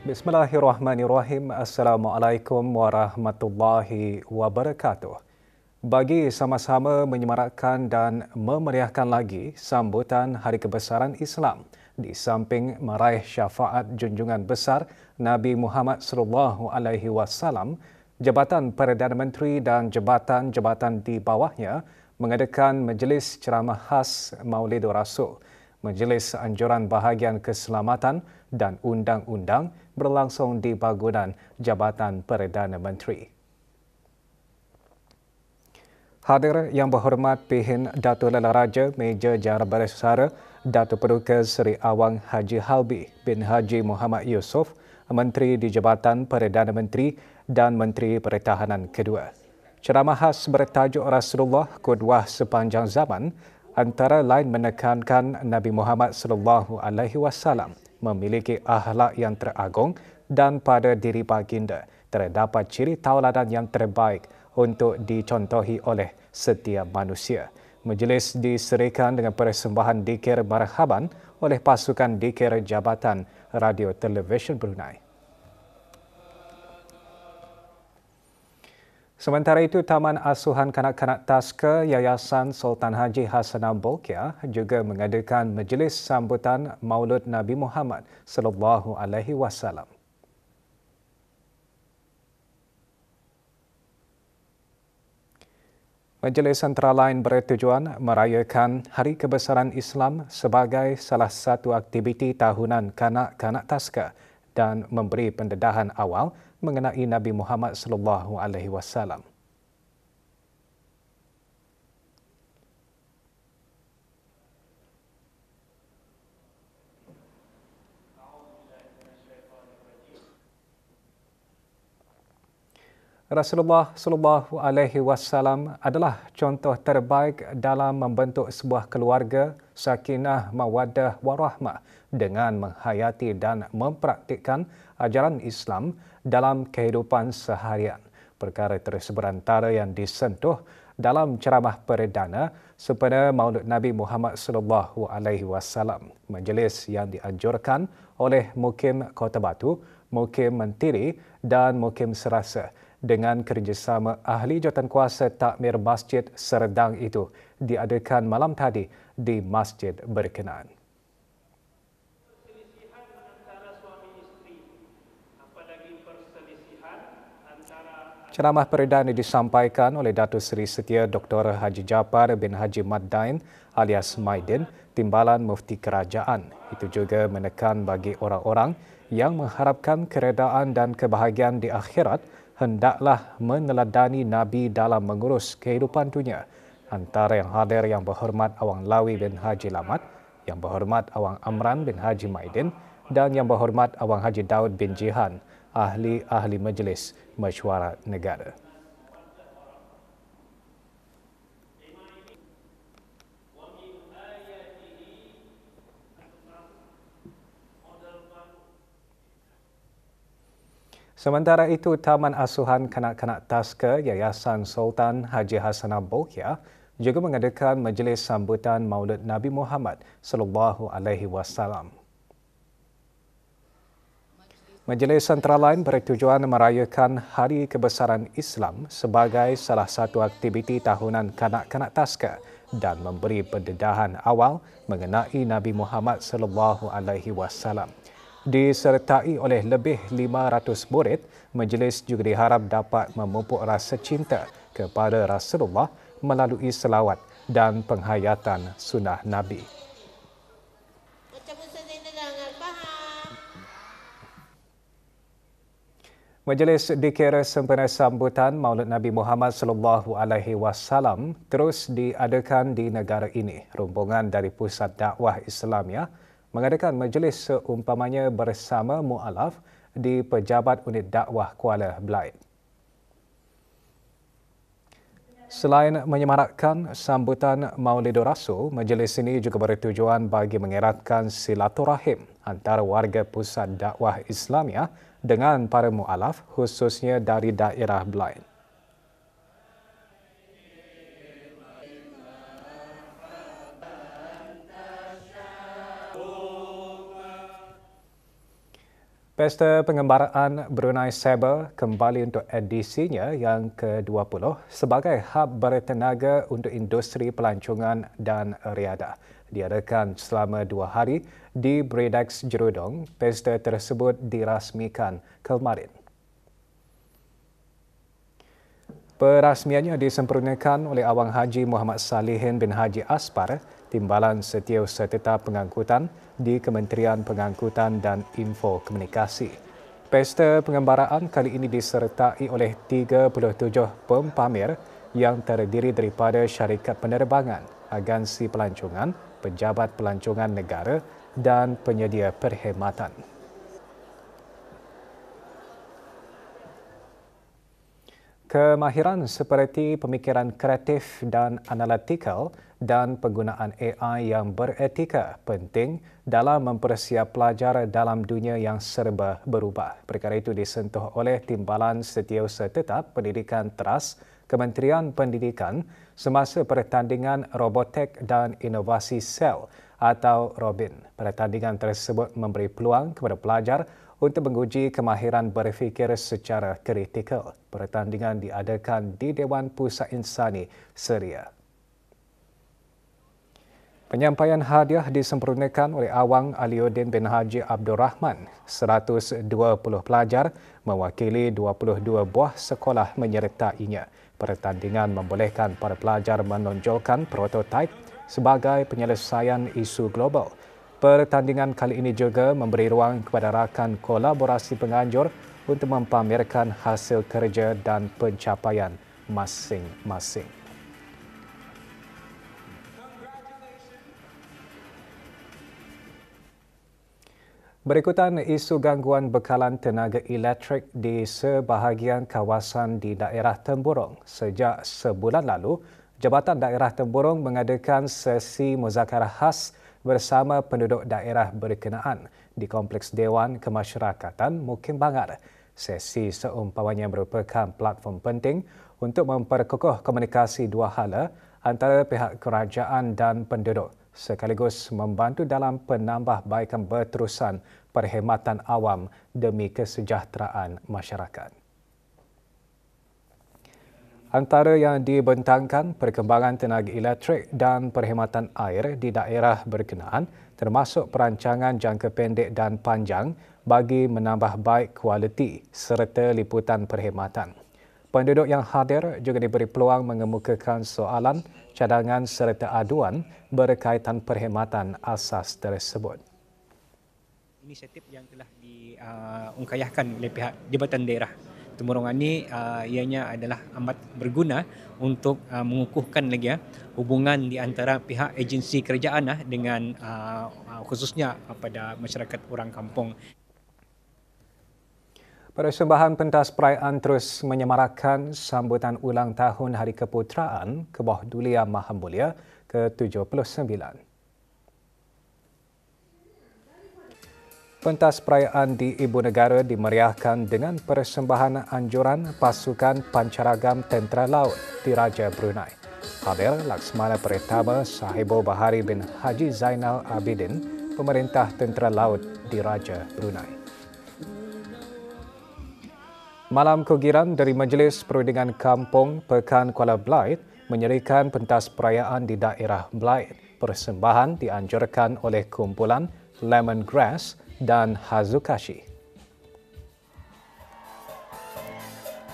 Bismillahirrahmanirrahim. Assalamualaikum warahmatullahi wabarakatuh. Bagi sama-sama menyemarakkan dan memeriahkan lagi sambutan Hari Kebesaran Islam di samping meraih syafaat junjungan besar Nabi Muhammad SAW, Jabatan Perdana Menteri dan jabatan-jabatan di bawahnya mengadakan majlis ceramah khas Maulidur Rasul. Majlis Anjuran Bahagian Keselamatan dan Undang-Undang berlangsung di bangunan Jabatan Perdana Menteri. Hadir yang berhormat Pihin Datuk Lala Raja Meja Jara Bersara Datuk Paduka Seri Awang Haji Halbi bin Haji Muhammad Yusof, Menteri di Jabatan Perdana Menteri dan Menteri Pertahanan kedua. Ceramah khas bertajuk Rasulullah Qudwah Sepanjang Zaman antara lain menekankan Nabi Muhammad SAW memiliki akhlak yang teragung dan pada diri baginda terdapat ciri tauladan yang terbaik untuk dicontohi oleh setiap manusia. Majlis diserikan dengan persembahan dikir marhaban oleh pasukan dikir Jabatan Radio Televisyen Brunei. Sementara itu, Taman Asuhan Kanak-Kanak Taska Yayasan Sultan Haji Hassanal Bolkiah juga mengadakan majlis sambutan Maulud Nabi Muhammad SAW. Majlis antara lain bertujuan merayakan Hari Kebesaran Islam sebagai salah satu aktiviti tahunan Kanak-Kanak Taska dan memberi pendedahan awal mengenai Nabi Muhammad SAW. Rasulullah SAW adalah contoh terbaik dalam membentuk sebuah keluarga sakinah, mawaddah, warahmah dengan menghayati dan mempraktikkan ajaran Islam dalam kehidupan seharian. Perkara tersebut antara yang disentuh dalam ceramah perdana sempena Maulud Nabi Muhammad SAW. Majlis yang dianjurkan oleh Mukim Kota Batu, Mukim Mentiri dan Mukim Serasa dengan kerjasama ahli jawatankuasa takmir Masjid Serdang itu diadakan malam tadi di masjid berkenaan. Ceramah perdana disampaikan oleh Datuk Seri Setia Dr. Haji Japar bin Haji Maddain alias Maidin, Timbalan Mufti Kerajaan. Itu juga menekan bagi orang-orang yang mengharapkan keredaan dan kebahagiaan di akhirat hendaklah meneladani Nabi dalam mengurus kehidupan dunia. Antara yang hadir yang berhormat Awang Lawi bin Haji Lamat, yang berhormat Awang Amran bin Haji Maidin dan yang berhormat Awang Haji Daud bin Jihan, ahli-ahli Majlis Mesyuarat Negara. Sementara itu, Taman Asuhan Kanak-Kanak Taska Yayasan Sultan Haji Hassanal Bolkiah juga mengadakan majlis sambutan Maulud Nabi Muhammad SAW. Majlis antara lain bertujuan merayakan Hari Kebesaran Islam sebagai salah satu aktiviti tahunan Kanak-Kanak Taska dan memberi pendedahan awal mengenai Nabi Muhammad SAW. Disertai oleh lebih 500 murid, majlis juga diharap dapat memupuk rasa cinta kepada Rasulullah melalui selawat dan penghayatan sunnah Nabi. Majlis dikira sempena sambutan Maulud Nabi Muhammad SAW terus diadakan di negara ini. Rombongan dari Pusat Dakwah Islamiah mengadakan majlis seumpamanya bersama mu'alaf di Pejabat Unit Dakwah Kuala Belait. Selain menyemarakkan sambutan Maulidur Rasul, majlis ini juga bertujuan bagi mengeratkan silaturahim antara warga Pusat Dakwah Islamiah dengan para mu'alaf khususnya dari daerah Belait. Pesta Pengembaraan Brunei Sabre kembali untuk edisinya yang ke-20 sebagai hub bertenaga untuk industri pelancongan dan riadah. Diadakan selama 2 hari di Bredex Jerudong, pesta tersebut dirasmikan kemarin. Perasmiannya disempurnakan oleh Awang Haji Muhammad Salihin bin Haji Aspar, Timbalan Setiausaha Tetap Pengangkutan di Kementerian Pengangkutan dan Info Komunikasi. Pesta pengembaraan kali ini disertai oleh 37 pempamer yang terdiri daripada syarikat penerbangan, agensi pelancongan, pejabat pelancongan negara dan penyedia perkhidmatan. Kemahiran seperti pemikiran kreatif dan analitikal dan penggunaan AI yang beretika penting dalam mempersiap pelajar dalam dunia yang serba berubah. Perkara itu disentuh oleh Timbalan Setiausaha Tetap Pendidikan Teras Kementerian Pendidikan semasa pertandingan Robotek dan Inovasi Sel atau Robin. Pertandingan tersebut memberi peluang kepada pelajar untuk menguji kemahiran berfikir secara kritikal. Pertandingan diadakan di Dewan Pusat Insani Seria. Penyampaian hadiah disempurnakan oleh Awang Aliuddin bin Haji Abdul Rahman. 120 pelajar mewakili 22 buah sekolah menyertainya. Pertandingan membolehkan para pelajar menonjolkan prototipe sebagai penyelesaian isu global. Pertandingan kali ini juga memberi ruang kepada rakan kolaborasi penganjur untuk mempamerkan hasil kerja dan pencapaian masing-masing. Berikutan isu gangguan bekalan tenaga elektrik di sebahagian kawasan di daerah Temburong. Sejak sebulan lalu, Jabatan Daerah Temburong mengadakan sesi muzakarah khas bersama penduduk daerah berkenaan di Kompleks Dewan Kemasyarakatan Mukim Bangar. Sesi seumpamanya merupakan platform penting untuk memperkukuh komunikasi dua hala antara pihak kerajaan dan penduduk sekaligus membantu dalam penambahbaikan berterusan perkhidmatan awam demi kesejahteraan masyarakat. Antara yang dibentangkan perkembangan tenaga elektrik dan perkhidmatan air di daerah berkenaan termasuk perancangan jangka pendek dan panjang bagi menambah baik kualiti serta liputan perkhidmatan. Penduduk yang hadir juga diberi peluang mengemukakan soalan, cadangan serta aduan berkaitan perkhidmatan asas tersebut. Inisiatif yang telah diungkayahkan oleh pihak Jabatan Daerah Temburong ini ianya adalah amat berguna untuk mengukuhkan lagi hubungan di antara pihak agensi kerajaan dengan khususnya pada masyarakat orang kampung. Persembahan pentas perayaan terus menyemarakan sambutan ulang tahun Hari Keputeraan Kebah Dulia Maha Mulia ke-79. Pentas perayaan di Ibu Negara dimeriahkan dengan persembahan anjuran pasukan pancaragam Tentera Laut Diraja Brunei. Hadir Laksmana Pertama Sahibo Bahari bin Haji Zainal Abidin, Pemerintah Tentera Laut Diraja Brunei. Malam Kegiran dari Majlis Perundingan Kampung Pekan Kuala Belait menyerikan pentas perayaan di daerah Belait. Persembahan dianjurkan oleh kumpulan Lemongrass dan Hazukashi.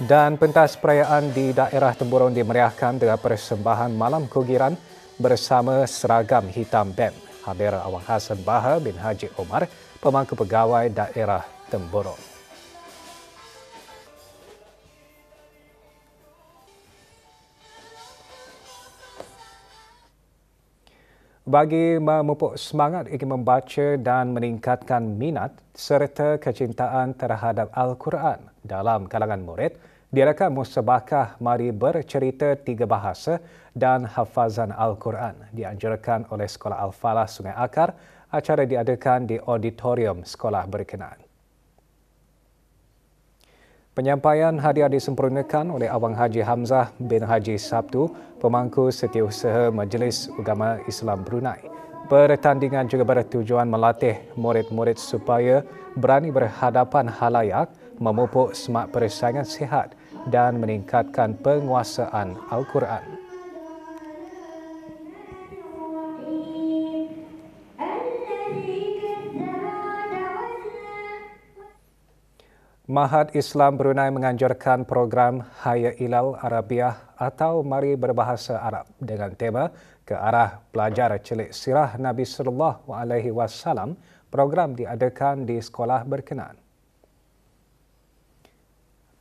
Dan pentas perayaan di daerah Temburong dimeriahkan dengan persembahan Malam Kegiran bersama seragam hitam BEM. Hadir Awang Hassan Bahar bin Haji Omar, pemangku pegawai daerah Temburong. Bagi memupuk semangat ingin membaca dan meningkatkan minat serta kecintaan terhadap Al-Quran dalam kalangan murid, diadakan musabakah Mari Bercerita 3 Bahasa dan Hafazan Al-Quran dianjurkan oleh Sekolah Al-Falah Sungai Akar. Acara diadakan di auditorium sekolah berkenaan. Penyampaian hadiah disempurnakan oleh Awang Haji Hamzah bin Haji Sabtu, pemangku setiausaha Majlis Agama Islam Brunei. Pertandingan juga bertujuan melatih murid-murid supaya berani berhadapan halayak, memupuk semak persaingan sihat dan meningkatkan penguasaan Al-Quran. Mahad Islam Brunei menganjurkan program Haya Ilal Arabiah atau Mari Berbahasa Arab dengan tema ke arah belajar celik sirah Nabi sallallahu alaihi wasallam. Program diadakan di sekolah berkenaan.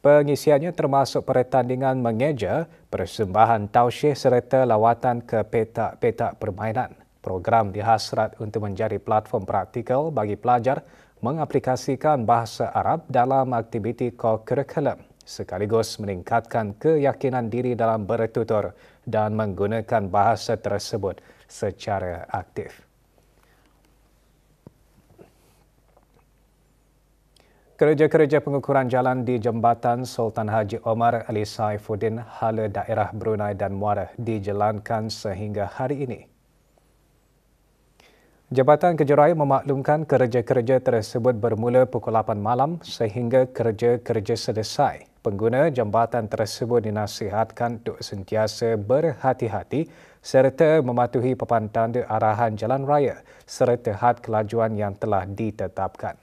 Pengisiannya termasuk pertandingan mengeja, persembahan tausyih serta lawatan ke petak-petak permainan. Program dihasrat untuk menjadi platform praktikal bagi pelajar mengaplikasikan bahasa Arab dalam aktiviti co-curriculum sekaligus meningkatkan keyakinan diri dalam bertutur dan menggunakan bahasa tersebut secara aktif. Kerja-kerja pengukuran jalan di Jambatan Sultan Haji Omar Ali Saifuddin Hala Daerah Brunei dan Muara dijalankan sehingga hari ini. Jabatan Kejuaraan memaklumkan kerja-kerja tersebut bermula pukul 8 malam sehingga kerja-kerja selesai. Pengguna jambatan tersebut dinasihatkan untuk sentiasa berhati-hati serta mematuhi papan tanda arahan jalan raya serta had kelajuan yang telah ditetapkan.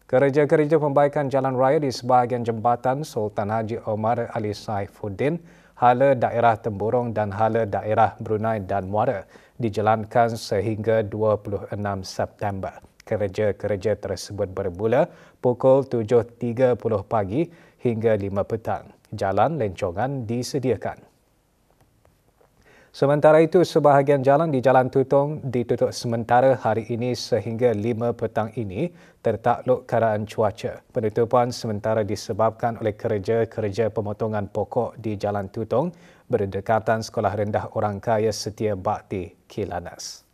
Kerja-kerja pembaikan jalan raya di sebahagian jambatan Sultan Haji Omar Ali Saifuddin, Hala Daerah Temburong dan Hala Daerah Brunei dan Muara dijalankan sehingga 26 September. Kerja-kerja tersebut bermula pukul 7.30 pagi hingga 5 petang. Jalan lencongan disediakan. Sementara itu, sebahagian jalan di Jalan Tutong ditutup sementara hari ini sehingga 5 petang ini tertakluk keadaan cuaca. Penutupan sementara disebabkan oleh kerja-kerja pemotongan pokok di Jalan Tutong berdekatan Sekolah Rendah Orang Kaya Setia Bakti Kilanas.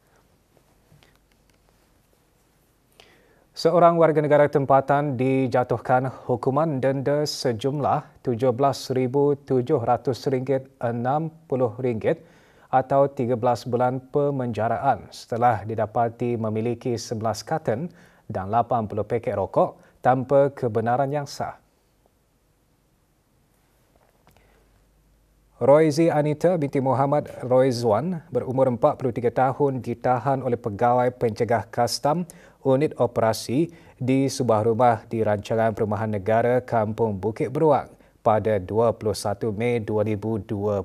Seorang warga negara tempatan dijatuhkan hukuman denda sejumlah RM17,760 atau 13 bulan pemenjaraan setelah didapati memiliki 11 karton dan 80 paket rokok tanpa kebenaran yang sah. Roizi Anita binti Muhammad Roizwan berumur 43 tahun ditahan oleh pegawai pencegah kastam unit operasi di sebuah rumah di rancangan perumahan negara Kampung Bukit Beruang pada 21 Mei 2022.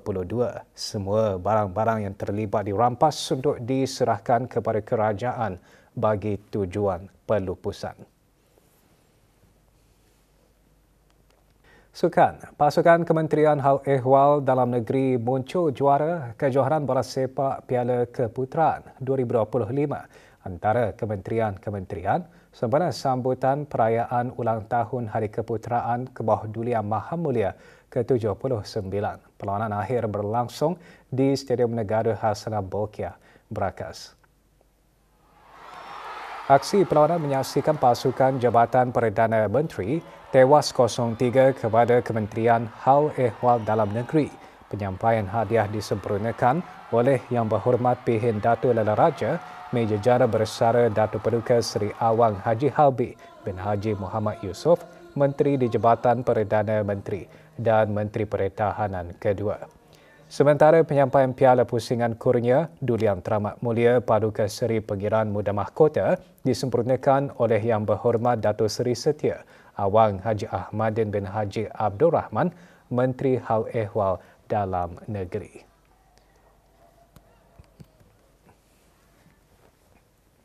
Semua barang-barang yang terlibat dirampas untuk diserahkan kepada kerajaan bagi tujuan pelupusan. Sukan, pasukan Kementerian Hal Ehwal Dalam Negeri muncul juara kejohanan bola sepak Piala Keputeraan 2025 antara kementerian-kementerian sempena sambutan perayaan ulang tahun Hari Keputeraan Kebawah Duli Yang Maha Mulia ke-79. Perlawanan akhir berlangsung di Stadium Negara Hassanah Bolkiah, Berakas. Aksi perlawanan menyaksikan pasukan Jabatan Perdana Menteri tewas 0-3 kepada Kementerian Hal Ehwal Dalam Negeri. Penyampaian hadiah disempurnakan oleh Yang Berhormat Pihin Dato' Lala Raja, Meja Jara Bersara Dato' Paduka Seri Awang Haji Halbi bin Haji Muhammad Yusof, Menteri di Jabatan Perdana Menteri dan Menteri Pertahanan kedua. Sementara penyampaian Piala Pusingan Kurnia Duli Yang Teramat Mulia Paduka Seri Pengiran Muda Mahkota disempurnakan oleh Yang Berhormat Dato' Seri Setia Awang Haji Ahmadin bin Haji Abdul Rahman, Menteri Hal Ehwal Dalam Negeri.